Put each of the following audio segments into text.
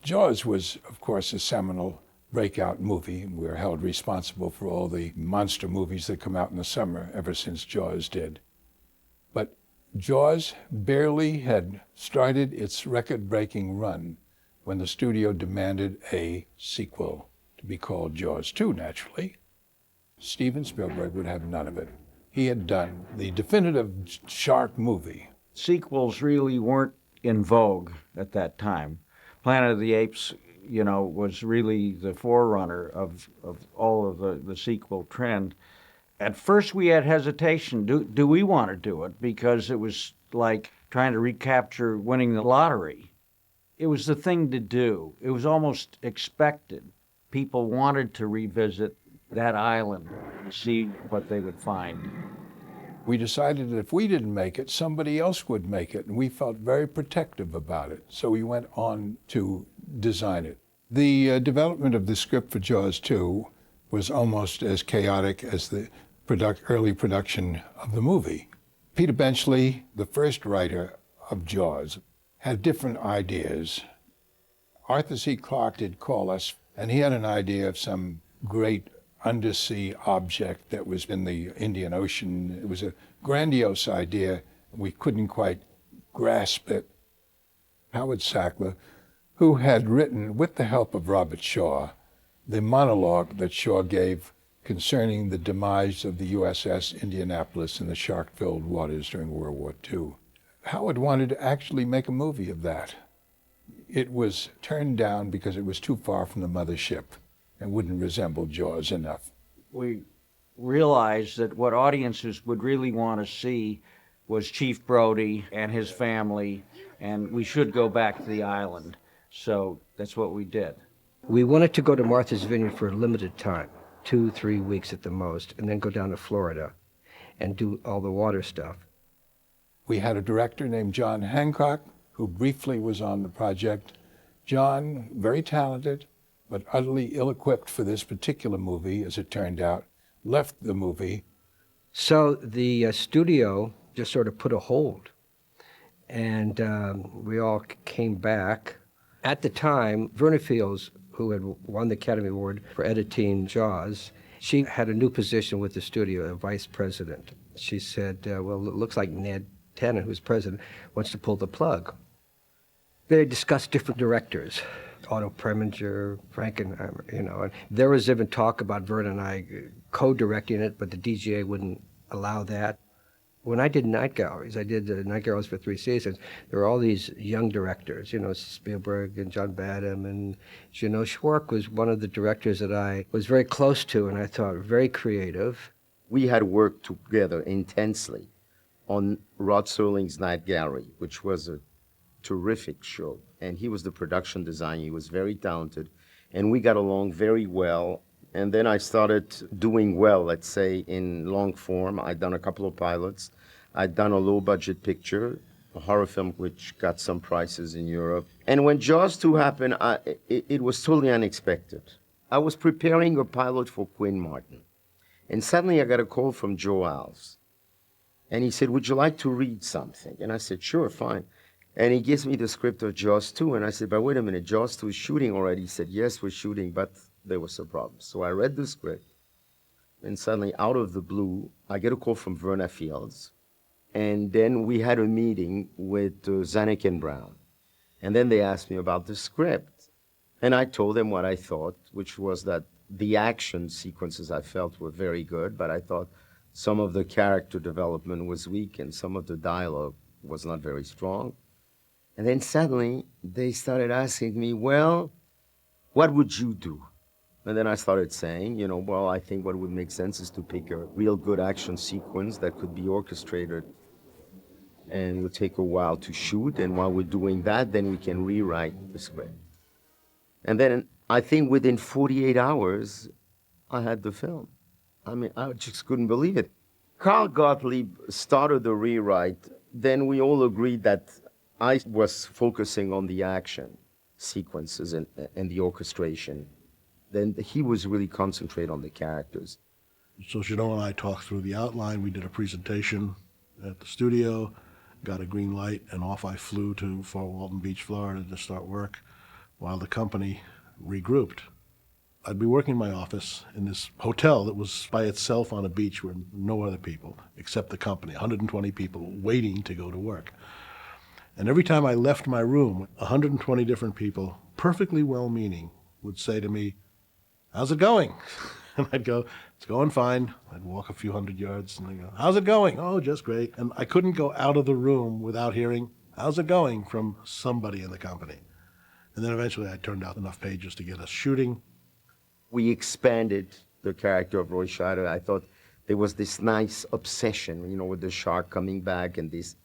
Jaws was, of course, a seminal breakout movie. We're held responsible for all the monster movies that come out in the summer ever since Jaws did. But Jaws barely had started its record-breaking run when the studio demanded a sequel to be called Jaws 2, naturally. Steven Spielberg would have none of it. He had done the definitive shark movie. Sequels really weren't in vogue at that time. Planet of the Apes, was really the forerunner of all of the sequel trend. At first we had hesitation. Do we want to do it? Because it was like trying to recapture winning the lottery. It was the thing to do. It was almost expected. People wanted to revisit that island and see what they would find. We decided that if we didn't make it, somebody else would make it, and we felt very protective about it. So we went on to design it. The development of the script for Jaws 2 was almost as chaotic as the early production of the movie. Peter Benchley, the first writer of Jaws, had different ideas. Arthur C. Clarke did call us, and he had an idea of some great undersea object that was in the Indian Ocean. It was a grandiose idea. We couldn't quite grasp it. Howard Sackler, who had written, with the help of Robert Shaw, the monologue that Shaw gave concerning the demise of the USS Indianapolis in the shark-filled waters during World War II. Howard wanted to actually make a movie of that. It was turned down because it was too far from the mothership and wouldn't resemble Jaws enough. We realized that what audiences would really want to see was Chief Brody and his family, and we should go back to the island. So that's what we did. We wanted to go to Martha's Vineyard for a limited time, 2-3 weeks at the most, and then go down to Florida and do all the water stuff. We had a director named John Hancock, who briefly was on the project. John, very talented, but utterly ill-equipped for this particular movie, as it turned out, left the movie. So the studio just sort of put a hold, and we all came back. At the time, Verna Fields, who had won the Academy Award for editing Jaws, she had a new position with the studio, a vice president. She said, well, it looks like Ned Tennant, who's president, wants to pull the plug. They discussed different directors, Otto Preminger, Frankenheimer, and there was even talk about Verna and I co-directing it, but the DGA wouldn't allow that. When I did Night Galleries, I did Night Galleries for 3 seasons. There were all these young directors, Spielberg and John Badham, and Jeannot. Schwarc was one of the directors that I was very close to, and I thought very creative. We had worked together intensely on Rod Serling's Night Gallery, which was a terrific show. And he was the production designer. He was very talented. And we got along very well. And then I started doing well, let's say, in long form. I'd done a couple of pilots. I'd done a low-budget picture, a horror film which got some prizes in Europe. And when Jaws 2 happened, it was totally unexpected. I was preparing a pilot for Quinn Martin. And suddenly I got a call from Joe Alves. And he said, would you like to read something? And I said, sure, fine. And he gives me the script of Jaws 2. And I said, but wait a minute, Jaws 2 is shooting already. He said, yes, we're shooting, but there was some problems. So I read the script. And suddenly, out of the blue, I get a call from Verna Fields. And then we had a meeting with Zanuck and Brown. And then they asked me about the script. And I told them what I thought, which was that the action sequences I felt were very good, but I thought some of the character development was weak and some of the dialogue was not very strong. And then suddenly, they started asking me, well, what would you do? And then I started saying, well, I think what would make sense is to pick a real good action sequence that could be orchestrated and it would take a while to shoot. And while we're doing that, then we can rewrite the script. And then I think within 48 hours, I had the film. I mean, I just couldn't believe it. Carl Gottlieb started the rewrite. Then we all agreed that I was focusing on the action sequences and the orchestration. Then he was really concentrate on the characters. So Jeannot and I talked through the outline. We did a presentation at the studio, got a green light, and off I flew to Fort Walton Beach, Florida to start work. while the company regrouped. I'd be working in my office in this hotel that was by itself on a beach where no other people except the company, 120 people waiting to go to work. And every time I left my room, 120 different people, perfectly well-meaning, would say to me, "How's it going?" And I'd go, "It's going fine." I'd walk a few hundred yards and they'd go, "How's it going?" "Oh, just great." And I couldn't go out of the room without hearing, "How's it going?" from somebody in the company. And then eventually I turned out enough pages to get us shooting. We expanded the character of Roy Scheider. I thought there was this nice obsession, with the shark coming back and this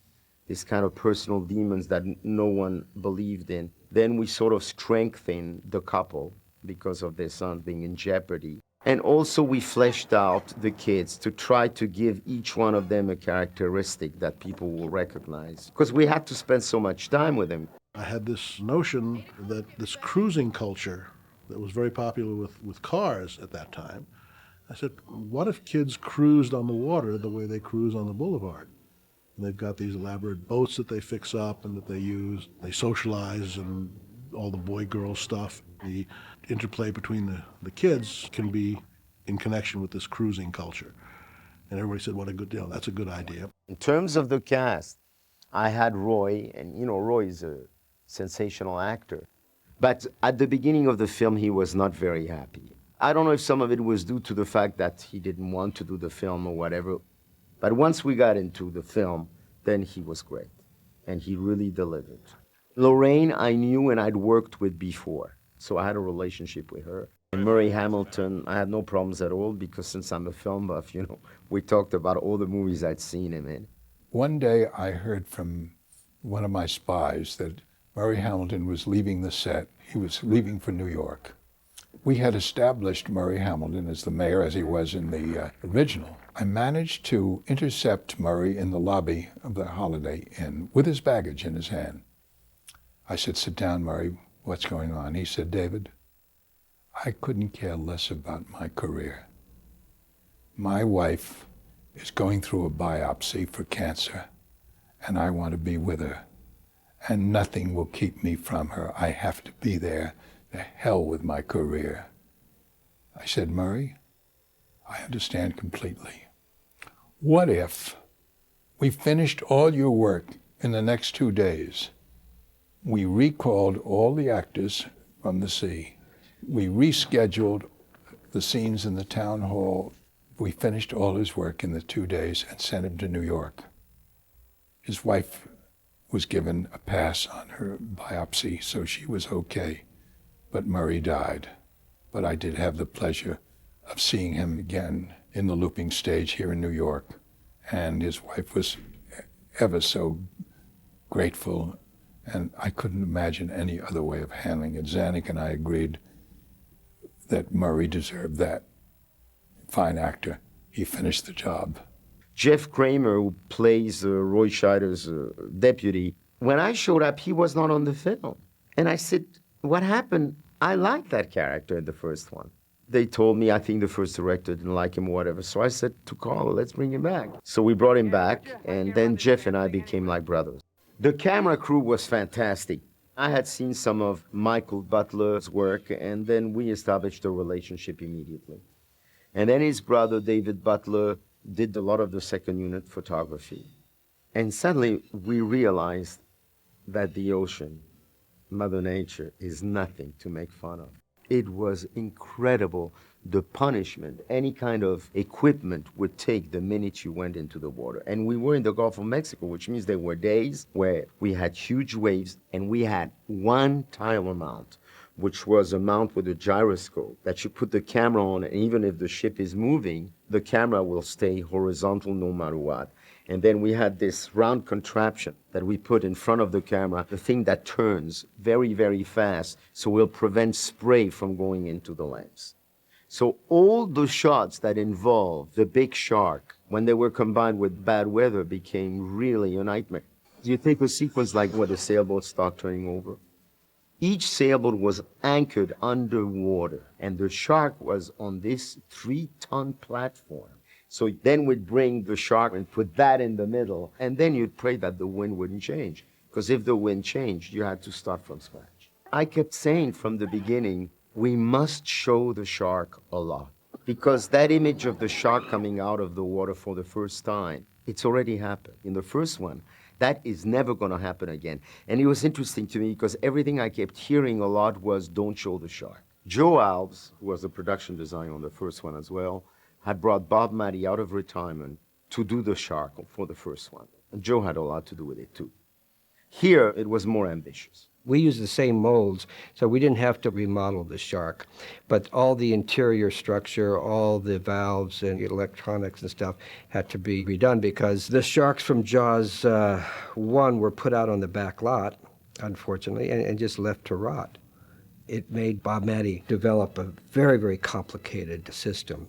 kind of personal demons that no one believed in. Then we sort of strengthened the couple because of their son being in jeopardy. And also we fleshed out the kids to try to give each one of them a characteristic that people will recognize, because we had to spend so much time with them. I had this notion that this cruising culture that was very popular with cars at that time, I said, what if kids cruised on the water the way they cruise on the boulevard? And they've got these elaborate boats that they fix up and that they use. They socialize and all the boy-girl stuff. The interplay between the kids can be in connection with this cruising culture. And everybody said, what a good deal. That's a good idea. In terms of the cast, I had Roy, and Roy is a sensational actor. But at the beginning of the film, he was not very happy. I don't know if some of it was due to the fact that he didn't want to do the film or whatever. But once we got into the film, then he was great. And he really delivered. Lorraine, I knew and I'd worked with before. So I had a relationship with her. And Murray Hamilton, I had no problems at all because since I'm a film buff, we talked about all the movies I'd seen him in. One day I heard from one of my spies that Murray Hamilton was leaving the set. He was leaving for New York. We had established Murray Hamilton as the mayor as he was in the original. I managed to intercept Murray in the lobby of the Holiday Inn with his baggage in his hand. I said, "Sit down, Murray. What's going on?" He said, "David, I couldn't care less about my career. My wife is going through a biopsy for cancer, and I want to be with her. And nothing will keep me from her. I have to be there. The hell with my career." I said, "Murray, I understand completely. What if we finished all your work in the next 2 days? We recalled all the actors from the sea. We rescheduled the scenes in the town hall. We finished all his work in the 2 days and sent him to New York." His wife was given a pass on her biopsy, so she was okay. But Murray died. But I did have the pleasure of seeing him again in the looping stage here in New York. And his wife was ever so grateful, and I couldn't imagine any other way of handling it. Zanuck and I agreed that Murray deserved that. Fine actor. He finished the job. Jeff Kramer, who plays Roy Scheider's deputy, when I showed up, he was not on the film. And I said, "What happened? I liked that character in the first one." They told me, I think the first director didn't like him or whatever. So I said to Carl, "Let's bring him back." So we brought him back, and then Jeff and I became like brothers. The camera crew was fantastic. I had seen some of Michael Butler's work, and then we established a relationship immediately. And then his brother, David Butler, did a lot of the second unit photography. And suddenly we realized that the ocean, Mother Nature, is nothing to make fun of. It was incredible the punishment any kind of equipment would take the minute you went into the water. And we were in the Gulf of Mexico, which means there were days where we had huge waves and we had one tiller mount, which was a mount with a gyroscope that you put the camera on, and even if the ship is moving, the camera will stay horizontal no matter what. And then we had this round contraption that we put in front of the camera, the thing that turns very, very fast, so we'll prevent spray from going into the lens. So all the shots that involved the big shark, when they were combined with bad weather, became really a nightmare. You take a sequence like where the sailboats start turning over. Each sailboat was anchored underwater, and the shark was on this 3-ton platform. So then we'd bring the shark and put that in the middle, and then you'd pray that the wind wouldn't change. Because if the wind changed, you had to start from scratch. I kept saying from the beginning, we must show the shark a lot. Because that image of the shark coming out of the water for the first time, it's already happened in the first one. That is never going to happen again. And it was interesting to me because everything I kept hearing a lot was, don't show the shark. Joe Alves, who was the production designer on the first one as well, had brought Bob Matty out of retirement to do the shark for the first one. And Joe had a lot to do with it too. Here, it was more ambitious. We used the same molds, so we didn't have to remodel the shark. But all the interior structure, all the valves and electronics and stuff had to be redone because the sharks from Jaws 1 were put out on the back lot, unfortunately, and just left to rot. It made Bob Matty develop a very, very complicated system.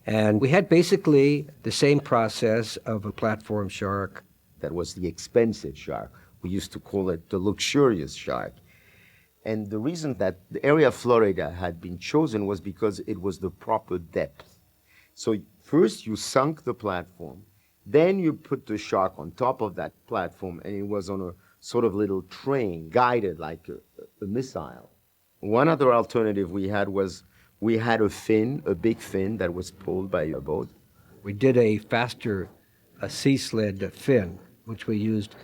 And we had basically the same process of a platform shark. That was the expensive shark. We used to call it the luxurious shark. And the reason that the area of Florida had been chosen was because it was the proper depth. So first you sunk the platform, then you put the shark on top of that platform, and it was on a sort of little train, guided like a missile. One other alternative we had was we had a fin, a big fin that was pulled by a boat. We did a faster sea sled fin, which we used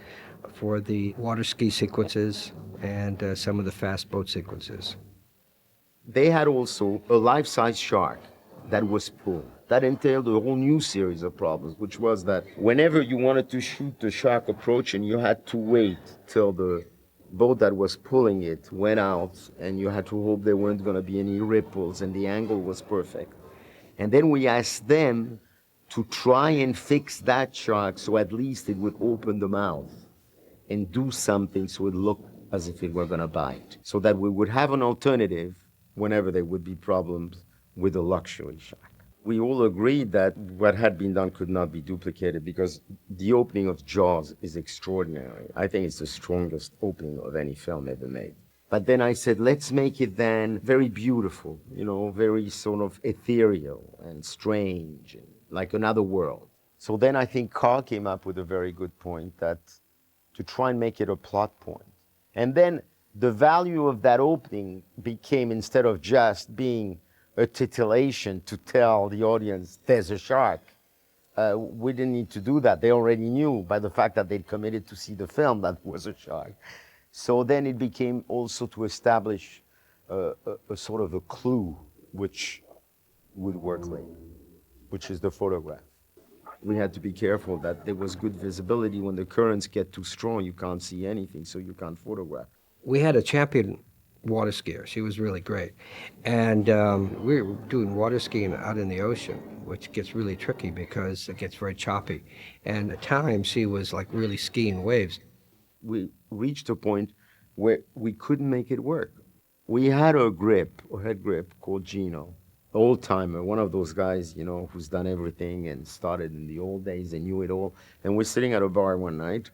for the water ski sequences and some of the fast boat sequences. They had also a life-size shark that was pulled. That entailed a whole new series of problems, which was that whenever you wanted to shoot the shark approaching, you had to wait till the boat that was pulling it went out, and you had to hope there weren't going to be any ripples, and the angle was perfect. And then we asked them to try and fix that shark so at least it would open the mouth and do something so it looked as if it were going to bite, so that we would have an alternative whenever there would be problems with a luxury shark. We all agreed that what had been done could not be duplicated because the opening of Jaws is extraordinary. I think it's the strongest opening of any film ever made. But then I said, let's make it then very beautiful, you know, very sort of ethereal and strange, and like another world. So then I think Carl came up with a very good point, that to try and make it a plot point. And then the value of that opening became, instead of just being a titillation to tell the audience there's a shark, we didn't need to do that. They already knew by the fact that they'd committed to see the film that was a shark. So then it became also to establish a sort of a clue which would work later, which is the photograph. We had to be careful that there was good visibility. When the currents get too strong, you can't see anything, so you can't photograph. We had a champion water skier. She was really great. And we were doing water skiing out in the ocean, which gets really tricky because it gets very choppy. And at times she was like really skiing waves. We reached a point where we couldn't make it work. We had a grip, a head grip called Jeannot, old timer, one of those guys, you know, who's done everything and started in the old days and knew it all. And we're sitting at a bar one night,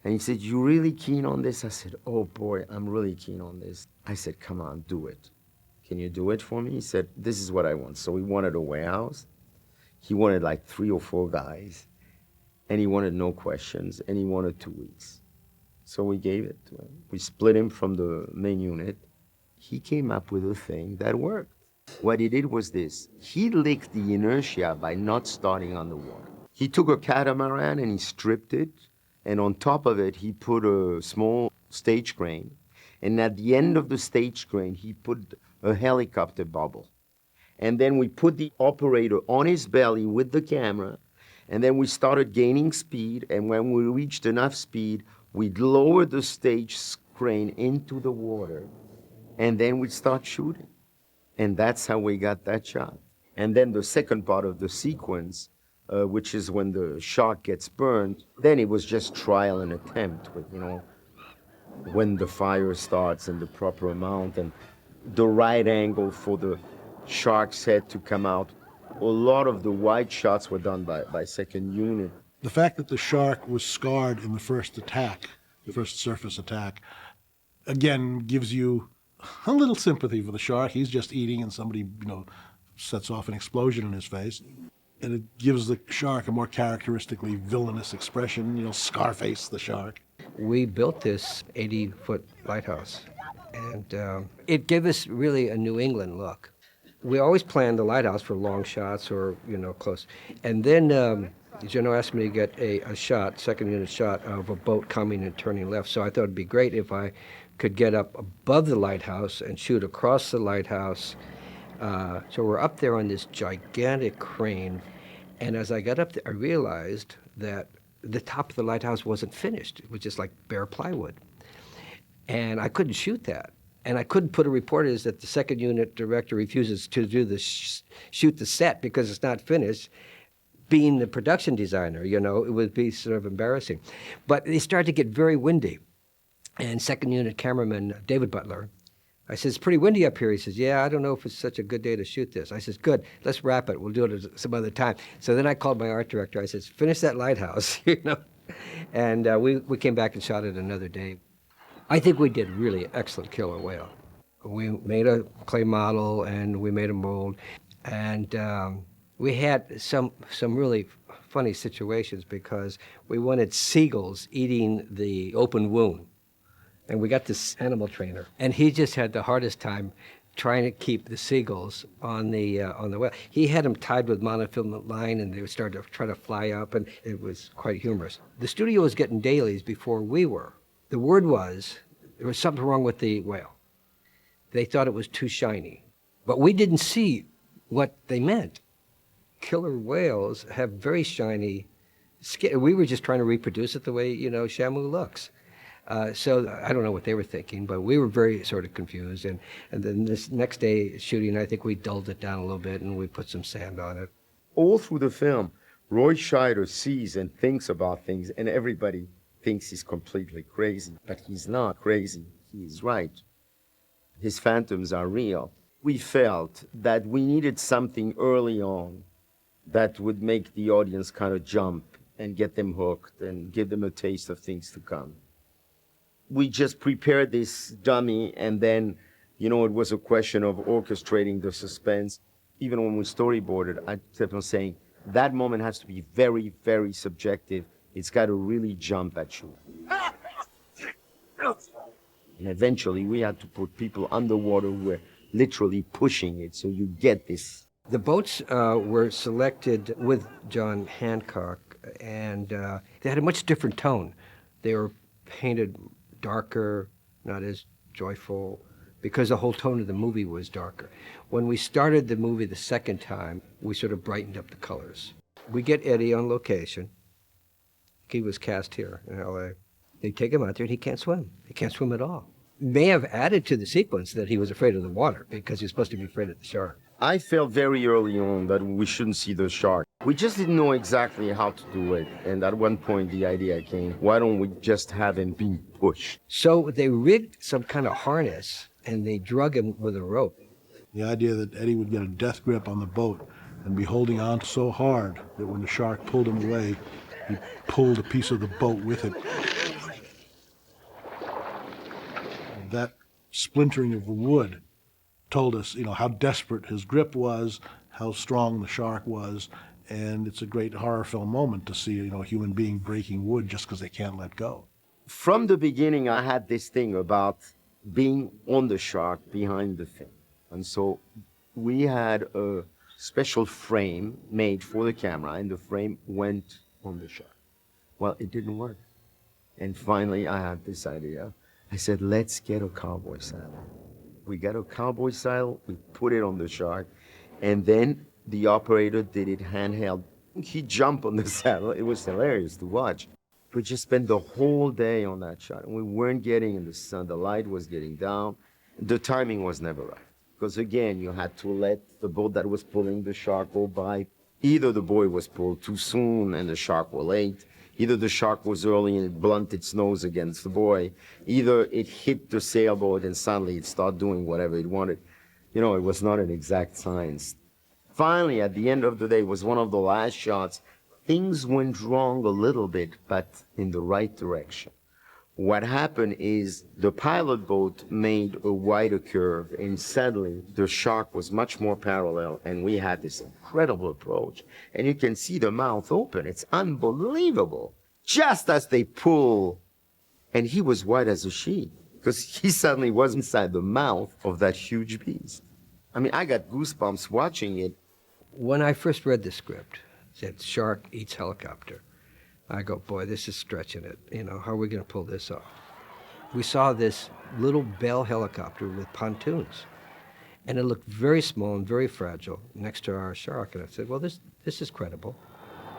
and he said, "You really keen on this?" I said, "Oh boy, I'm really keen on this." I said, "Come on, do it. Can you do it for me?" He said, "This is what I want." So he wanted a warehouse. He wanted like 3 or 4 guys, and he wanted no questions, and he wanted 2 weeks. So we gave it to him. We split him from the main unit. He came up with a thing that worked. What he did was this. He licked the inertia by not starting on the water. He took a catamaran and he stripped it, and on top of it, he put a small stage crane. And at the end of the stage crane, he put a helicopter bubble. And then we put the operator on his belly with the camera, and then we started gaining speed, and when we reached enough speed, we'd lower the stage crane into the water, and then we'd start shooting. And that's how we got that shot. And then the second part of the sequence, which is when the shark gets burned, then it was just trial and attempt with, you know, when the fire starts and the proper amount and the right angle for the shark's head to come out. A lot of the wide shots were done by second unit. The fact that the shark was scarred in the first attack, the first surface attack, again gives you a little sympathy for the shark. He's just eating and somebody, you know, sets off an explosion in his face. And it gives the shark a more characteristically villainous expression, you know, Scarface the shark. We built this 80-foot lighthouse And it gave us really a New England look. We always planned the lighthouse for long shots or, close. And then Jeannot asked me to get a shot, second unit shot, of a boat coming and turning left. So I thought it'd be great if I could get up above the lighthouse and shoot across the lighthouse. So we're up there on this gigantic crane. And as I got up there, I realized that the top of the lighthouse wasn't finished. It was just like bare plywood. And I couldn't shoot that. And I couldn't put a report as that the second unit director refuses to do the shoot the set because it's not finished. Being the production designer, it would be sort of embarrassing. But they started to get very windy. And second unit cameraman David Butler, I said, it's pretty windy up here. He says, yeah, I don't know if it's such a good day to shoot this. I says, good, let's wrap it. We'll do it some other time. So then I called my art director. I says, finish that lighthouse, And we came back and shot it another day. I think we did really excellent killer whale. We made a clay model and we made a mold. And we had some really funny situations because we wanted seagulls eating the open wound. And we got this animal trainer, and he just had the hardest time trying to keep the seagulls on the whale. He had them tied with monofilament line, and they would start to try to fly up, and it was quite humorous. The studio was getting dailies before we were. The word was there was something wrong with the whale. They thought it was too shiny, but we didn't see what they meant. Killer whales have very shiny skin. We were just trying to reproduce it the way Shamu looks. So I don't know what they were thinking, but we were very sort of confused. And then this next day shooting, I think we dulled it down a little bit and we put some sand on it. All through the film, Roy Scheider sees and thinks about things, and everybody thinks he's completely crazy. But he's not crazy. He's right. His phantoms are real. We felt that we needed something early on that would make the audience kind of jump and get them hooked and give them a taste of things to come. We just prepared this dummy, and then, it was a question of orchestrating the suspense. Even when we storyboarded, I kept on saying, that moment has to be very, very subjective. It's got to really jump at you. And eventually, we had to put people underwater who were literally pushing it, so you get this. The boats were selected with John Hancock, and they had a much different tone. They were painted darker, not as joyful, because the whole tone of the movie was darker. When we started the movie the second time, we sort of brightened up the colors. We get Eddie on location. He was cast here in L.A. They take him out there and he can't swim. He can't swim at all. May have added to the sequence that he was afraid of the water because he was supposed to be afraid of the shark. I felt very early on that we shouldn't see the shark. We just didn't know exactly how to do it. And at one point, the idea came, why don't we just have him being pushed? So they rigged some kind of harness, and they drug him with a rope. The idea that Eddie would get a death grip on the boat and be holding on so hard that when the shark pulled him away, he pulled a piece of the boat with him. That splintering of the wood told us, how desperate his grip was, how strong the shark was, and it's a great horror film moment to see, a human being breaking wood just because they can't let go. From the beginning, I had this thing about being on the shark behind the thing. And so we had a special frame made for the camera, and the frame went on the shark. Well, it didn't work. And finally, I had this idea. I said, let's get a cowboy saddle. We got a cowboy saddle, we put it on the shark, and then the operator did it handheld. He jumped on the saddle. It was hilarious to watch. We just spent the whole day on that shot, and we weren't getting in the sun. The light was getting down. The timing was never right. Because again, you had to let the boat that was pulling the shark go by. Either the buoy was pulled too soon and the shark was late. Either the shark was early and it blunted its nose against the buoy. Either it hit the sailboat and suddenly it started doing whatever it wanted. It was not an exact science. Finally, at the end of the day, it was one of the last shots. Things went wrong a little bit, but in the right direction. What happened is the pilot boat made a wider curve, and suddenly the shark was much more parallel, and we had this incredible approach. And you can see the mouth open. It's unbelievable. Just as they pull, and he was white as a sheet. because he suddenly was inside the mouth of that huge beast. I mean, I got goosebumps watching it. When I first read the script, it said shark eats helicopter. I go, boy, this is stretching it. You know, how are we going to pull this off? We saw this little Bell helicopter with pontoons, and it looked very small and very fragile next to our shark. And I said, well, this is credible.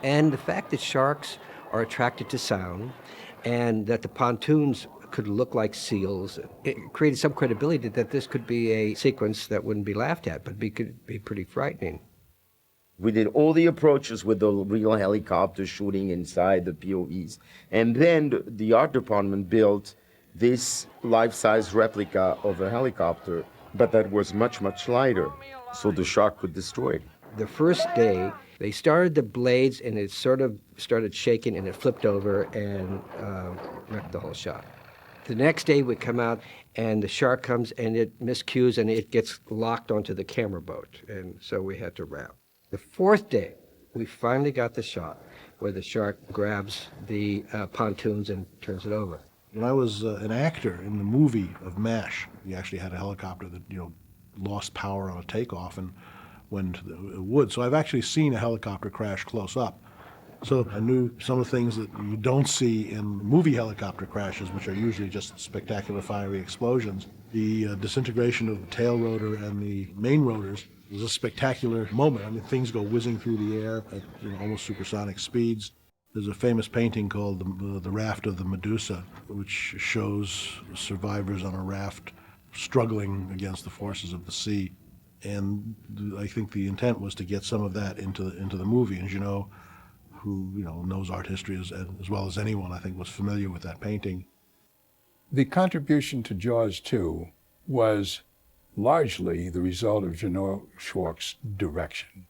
And the fact that sharks are attracted to sound and that the pontoons could look like seals, it created some credibility that this could be a sequence that wouldn't be laughed at, but could be pretty frightening. We did all the approaches with the real helicopter shooting inside the POVs. And then the art department built this life-size replica of a helicopter, but that was much, much lighter, so the shark could destroy it. The first day, they started the blades, and it sort of started shaking, and it flipped over and wrecked the whole shot. The next day, we come out, and the shark comes, and it miscues, and it gets locked onto the camera boat, and so we had to wrap. The fourth day, we finally got the shot where the shark grabs the pontoons and turns it over. When I was an actor in the movie of MASH, we actually had a helicopter that, lost power on a takeoff and went into the woods. So I've actually seen a helicopter crash close up. So I knew some of the things that you don't see in movie helicopter crashes, which are usually just spectacular fiery explosions. The disintegration of the tail rotor and the main rotors was a spectacular moment. I mean, things go whizzing through the air at almost supersonic speeds. There's a famous painting called the Raft of the Medusa, which shows survivors on a raft struggling against the forces of the sea. And I think the intent was to get some of that into the movie. And Jeannot, who knows art history as well as anyone, I think, was familiar with that painting. The contribution to Jaws 2 was largely the result of Jeannot Szwarc's direction.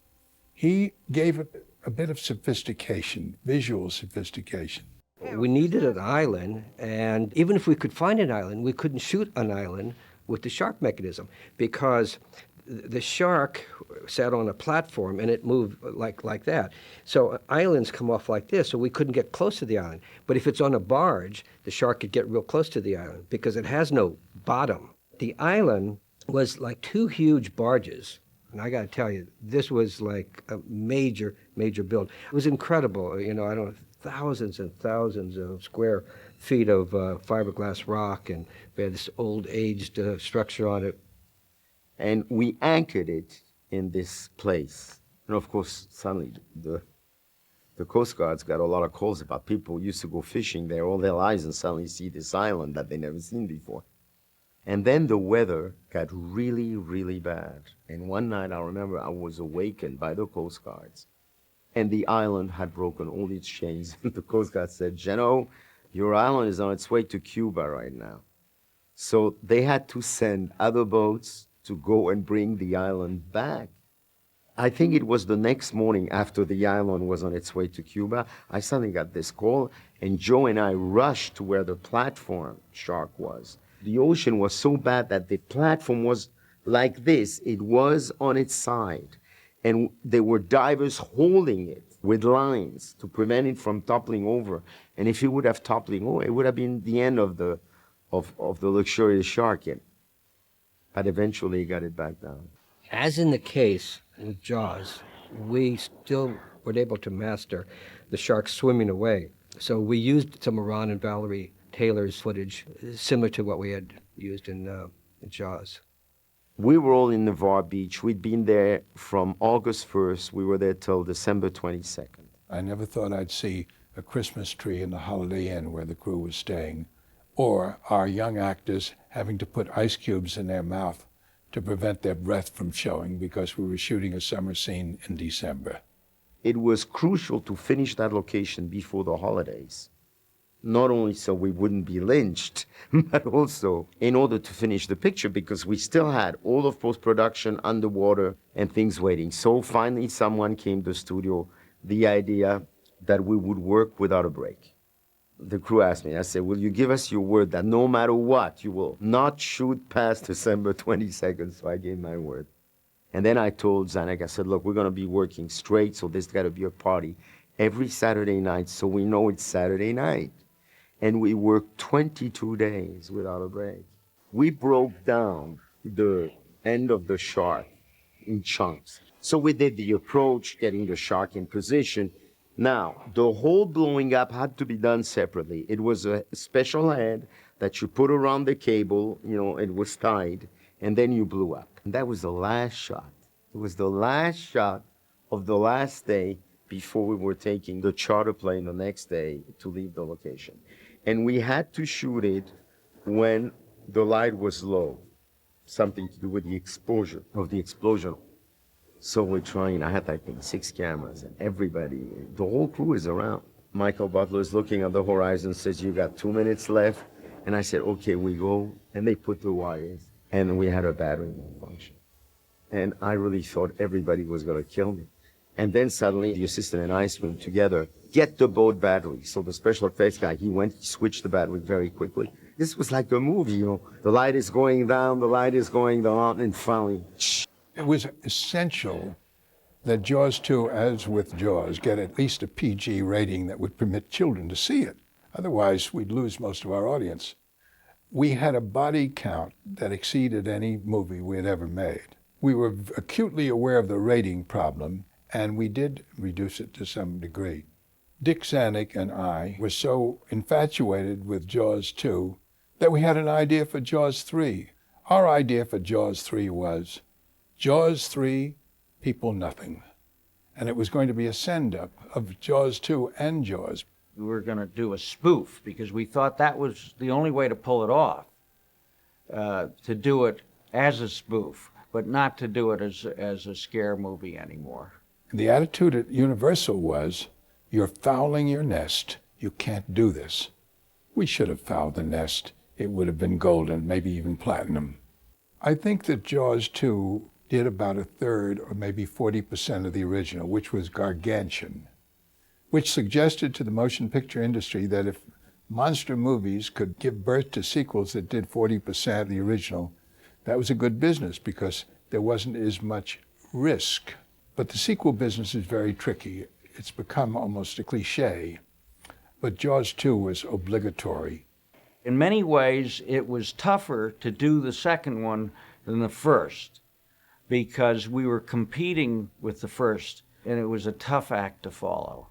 He gave it a bit of sophistication, visual sophistication. We needed an island, and even if we could find an island, we couldn't shoot an island with the shark mechanism because the shark sat on a platform and it moved like that. So islands come off like this, so we couldn't get close to the island. But if it's on a barge, the shark could get real close to the island because it has no bottom. The island was like two huge barges. And I got to tell you, this was like a major, major build. It was incredible. I don't know, thousands and thousands of square feet of fiberglass rock, and we had this old aged structure on it. And we anchored it in this place. And of course, suddenly the Coast Guard's got a lot of calls about people who used to go fishing there all their lives and suddenly see this island that they never seen before. And then the weather got really, really bad. And one night I remember I was awakened by the Coast Guards. And the island had broken all its chains. The Coast Guard said, Jeannot, your island is on its way to Cuba right now. So they had to send other boats to go and bring the island back. I think it was the next morning after the island was on its way to Cuba, I suddenly got this call, and Joe and I rushed to where the platform shark was. The ocean was so bad that the platform was like this. It was on its side. And there were divers holding it with lines to prevent it from toppling over. And if it would have toppled over, it would have been the end of the luxurious shark. But eventually he got it back down. As in the case with Jaws, we still were able to master the shark swimming away. So we used some of Ron and Valerie Taylor's footage, similar to what we had used in Jaws. We were all in Navarre Beach. We'd been there from August 1st. We were there till December 22nd. I never thought I'd see a Christmas tree in the Holiday Inn where the crew was staying, or our young actors having to put ice cubes in their mouth to prevent their breath from showing because we were shooting a summer scene in December. It was crucial to finish that location before the holidays. Not only so we wouldn't be lynched, but also in order to finish the picture because we still had all of post-production underwater and things waiting. So finally someone came to the studio, the idea that we would work without a break. The crew asked me, I said, will you give us your word that no matter what, you will not shoot past December 22nd? So I gave my word. And then I told Zanuck, I said, look, we're going to be working straight, so there's got to be a party every Saturday night so we know it's Saturday night. and we worked 22 days without a break. We broke down the end of the shark in chunks. So we did the approach, getting the shark in position. Now, the whole blowing up had to be done separately. It was a special head that you put around the cable, it was tied, and then you blew up. And that was the last shot. It was the last shot of the last day before we were taking the charter plane the next day to leave the location. And we had to shoot it when the light was low, something to do with the exposure of the explosion. So we're trying, I had, I think, 6 cameras, and everybody, the whole crew is around. Michael Butler is looking at the horizon, says, you got 2 minutes left. And I said, okay, we go. And they put the wires, and we had a battery malfunction. And I really thought everybody was going to kill me. And then suddenly the assistant and I swim together, get the boat battery. So the special effects guy, he switched the battery very quickly. This was like a movie, The light is going down, the light is going down, and finally, It was essential that Jaws 2, as with Jaws, get at least a PG rating that would permit children to see it. Otherwise, we'd lose most of our audience. We had a body count that exceeded any movie we had ever made. We were acutely aware of the rating problem, and we did reduce it to some degree. Dick Zanuck and I were so infatuated with Jaws 2 that we had an idea for Jaws 3. Our idea for Jaws 3 was Jaws 3, people nothing. And it was going to be a send-up of Jaws 2 and Jaws. We were going to do a spoof because we thought that was the only way to pull it off, to do it as a spoof, but not to do it as a scare movie anymore. The attitude at Universal was, you're fouling your nest. You can't do this. We should have fouled the nest. It would have been golden, maybe even platinum. I think that Jaws 2 did about 1/3 or maybe 40% of the original, which was gargantuan, which suggested to the motion picture industry that if monster movies could give birth to sequels that did 40% of the original, that was a good business because there wasn't as much risk. But the sequel business is very tricky. It's become almost a cliche. But Jaws 2 was obligatory. In many ways, it was tougher to do the second one than the first because we were competing with the first, and it was a tough act to follow.